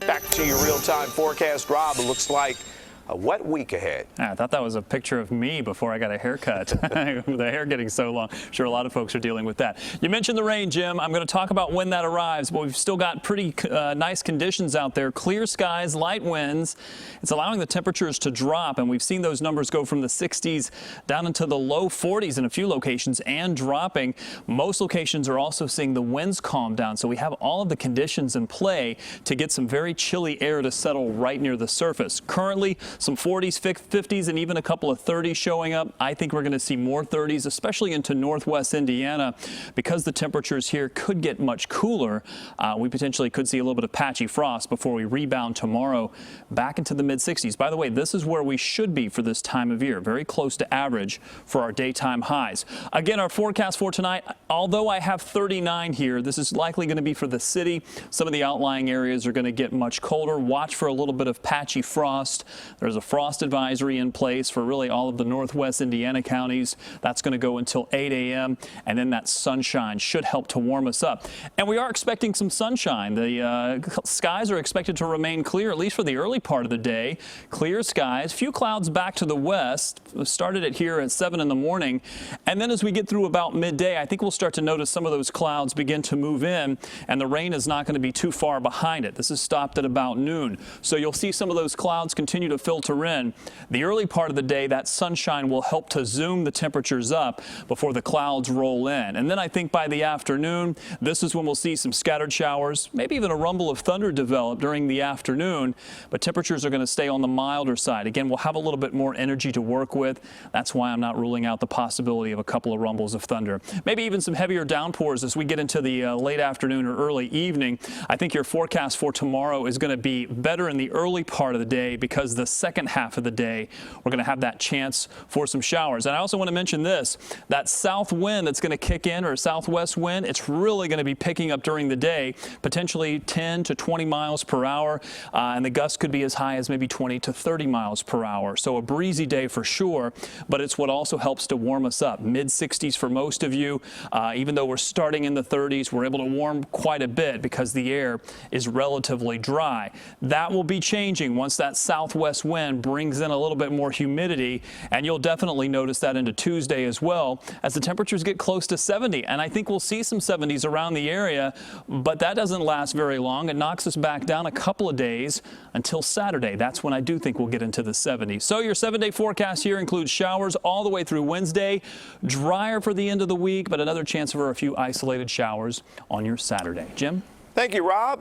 Back to your real-time forecast, Rob. It looks like a wet week ahead. I thought that was a picture of me before I got a haircut. The hair getting so long. I'm sure a lot of folks are dealing with that. You mentioned the rain, Jim. I'm going to talk about when that arrives, but we've still got pretty nice conditions out there. Clear skies, light winds. It's allowing the temperatures to drop, and we've seen those numbers go from the 60s down into the low 40s in a few locations and dropping. Most locations are also seeing the winds calm down, so we have all of the conditions in play to get some very chilly air to settle right near the surface. Currently, some 40s, 50s, and even a couple of 30s showing up. I think we're going to see more 30s, especially into northwest Indiana. Because the temperatures here could get much cooler, we potentially could see a little bit of patchy frost before we rebound tomorrow back into the mid-60s. By the way, this is where we should be for this time of year, very close to average for our daytime highs. Again, our forecast for tonight, although I have 39 here, this is likely going to be for the city. Some of the outlying areas are going to get much colder. Watch for a little bit of patchy frost. There's a frost advisory in place for really all of the northwest Indiana counties. That's going to go until 8 a.m. and then that sunshine should help to warm us up. And we are expecting some sunshine. The skies are expected to remain clear, at least for the early part of the day. Clear skies, few clouds back to the west. Started it here at 7 in the morning. And then as we get through about midday, I think we'll start to notice some of those clouds begin to move in, and the rain is not going to be too far behind it. This is stopped at about noon. So you'll see some of those clouds continue to filter in. The early part of the day, that sunshine will help to zoom the temperatures up before the clouds roll in. And then I think by the afternoon, this is when we'll see some scattered showers, maybe even a rumble of thunder develop during the afternoon, but temperatures are going to stay on the milder side. Again, we'll have a little bit more energy to work with. That's why I'm not ruling out the possibility of a couple of rumbles of thunder. Maybe even some heavier downpours as we get into the late afternoon or early evening. I think your forecast for tomorrow is going to be better in the early part of the day because the second half of the day, we're going to have that chance for some showers. And I also want to mention this, that south wind that's going to kick in, or southwest wind, it's really going to be picking up during the day, potentially 10 to 20 miles per hour, and the gusts could be as high as maybe 20 to 30 miles per hour. So a breezy day for sure, but it's what also helps to warm us up. Mid-60s for most of you. Even though we're starting in the 30s, we're able to warm quite a bit because the air is relatively dry. That will be changing once that southwest wind brings in a little bit more humidity, and you'll definitely notice that into Tuesday as well as the temperatures get close to 70. And I think we'll see some 70s around the area, but that doesn't last very long. It knocks us back down a couple of days until Saturday. That's when I do think we'll get into the 70s. So your 7-day forecast here includes showers all the way through Wednesday, drier for the end of the week, but another chance for a few isolated showers on your Saturday. Jim? Thank you, Rob.